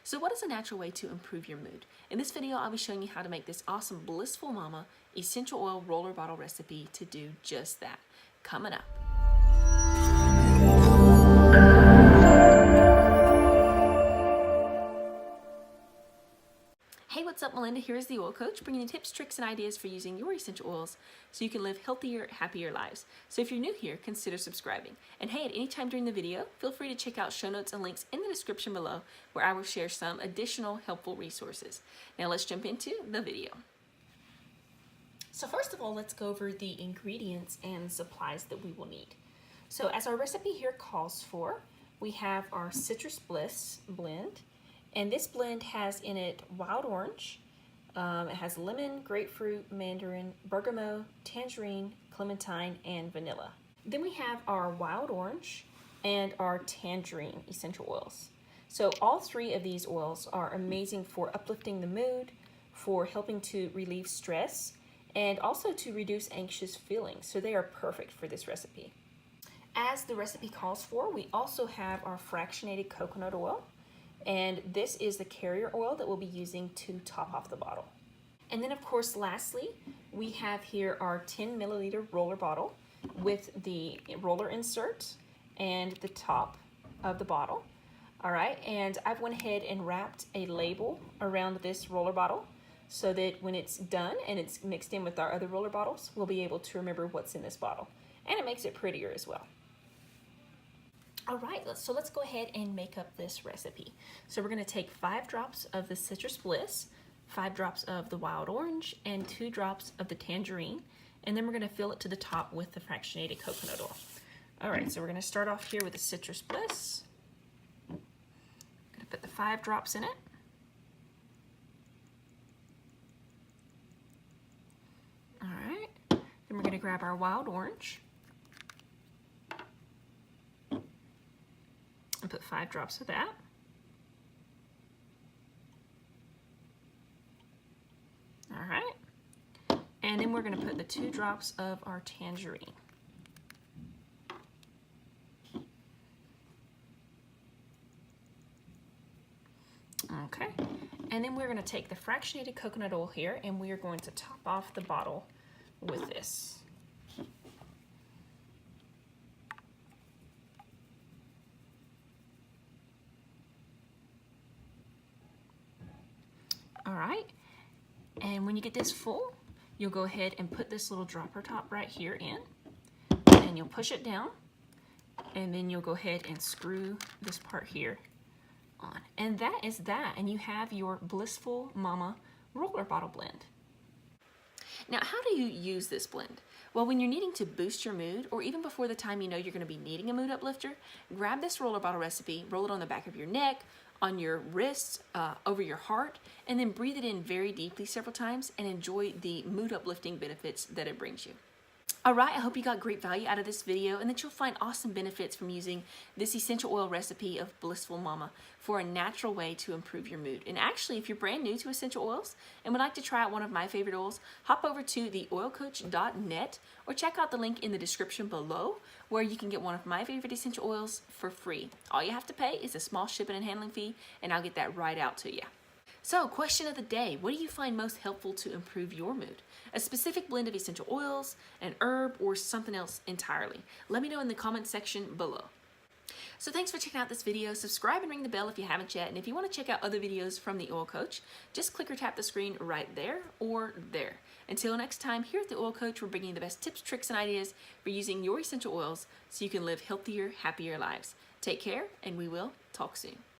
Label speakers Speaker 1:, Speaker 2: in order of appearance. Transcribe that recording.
Speaker 1: So what is a natural way to improve your mood? In this video, I'll be showing you how to make this awesome Blissful Mama essential oil roller bottle recipe to do just that. Coming up. Hey, what's up? Melinda here is the Oil Coach, bringing you tips, tricks, and ideas for using your essential oils so you can live healthier, happier lives. So if you're new here, consider subscribing. And hey, at any time during the video, feel free to check out show notes and links in the description below where I will share some additional helpful resources. Now let's jump into the video. So first of all, let's go over the ingredients and supplies that we will need. So as our recipe here calls for, we have our Citrus Bliss blend. And this blend has in it wild orange, it has lemon, grapefruit, mandarin, bergamot, tangerine, clementine, and vanilla. Then we have our wild orange and our tangerine essential oils. So all three of these oils are amazing for uplifting the mood, for helping to relieve stress, and also to reduce anxious feelings. So they are perfect for this recipe. As the recipe calls for, we also have our fractionated coconut oil. And this is the carrier oil that we'll be using to top off the bottle. And then of course, lastly, we have here our 10 milliliter roller bottle with the roller insert and the top of the bottle. All right, and I've went ahead and wrapped a label around this roller bottle so that when it's done and it's mixed in with our other roller bottles, we'll be able to remember what's in this bottle. And it makes it prettier as well. All right, so let's go ahead and make up this recipe. So we're gonna take 5 drops of the Citrus Bliss, 5 drops of the wild orange, and 2 drops of the tangerine. And then we're gonna fill it to the top with the fractionated coconut oil. All right, so we're gonna start off here with the Citrus Bliss. I'm gonna put the 5 drops in it. All right, then we're gonna grab our wild orange and put 5 drops of that. All right. And then we're going to put the 2 drops of our tangerine. Okay. And then we're going to take the fractionated coconut oil here and we are going to top off the bottle with this. All right, and when you get this full, you'll go ahead and put this little dropper top right here in, and you'll push it down, and then you'll go ahead and screw this part here on. And that is that, and you have your Blissful Mama roller bottle blend. Now, how do you use this blend? Well, when you're needing to boost your mood, or even before the time you know you're gonna be needing a mood uplifter, grab this roller bottle recipe, roll it on the back of your neck, on your wrists, over your heart, and then breathe it in very deeply several times and enjoy the mood uplifting benefits that it brings you. All right, I hope you got great value out of this video and that you'll find awesome benefits from using this essential oil recipe of Blissful Mama for a natural way to improve your mood. And actually, if you're brand new to essential oils and would like to try out one of my favorite oils, hop over to theoilcoach.net or check out the link in the description below where you can get one of my favorite essential oils for free. All you have to pay is a small shipping and handling fee, and I'll get that right out to you. So, question of the day, what do you find most helpful to improve your mood? A specific blend of essential oils, an herb, or something else entirely? Let me know in the comment section below. So thanks for checking out this video. Subscribe and ring the bell if you haven't yet. And if you want to check out other videos from the Oil Coach, just click or tap the screen right there or there. Until next time, here at the Oil Coach, we're bringing you the best tips, tricks, and ideas for using your essential oils so you can live healthier, happier lives. Take care, and we will talk soon.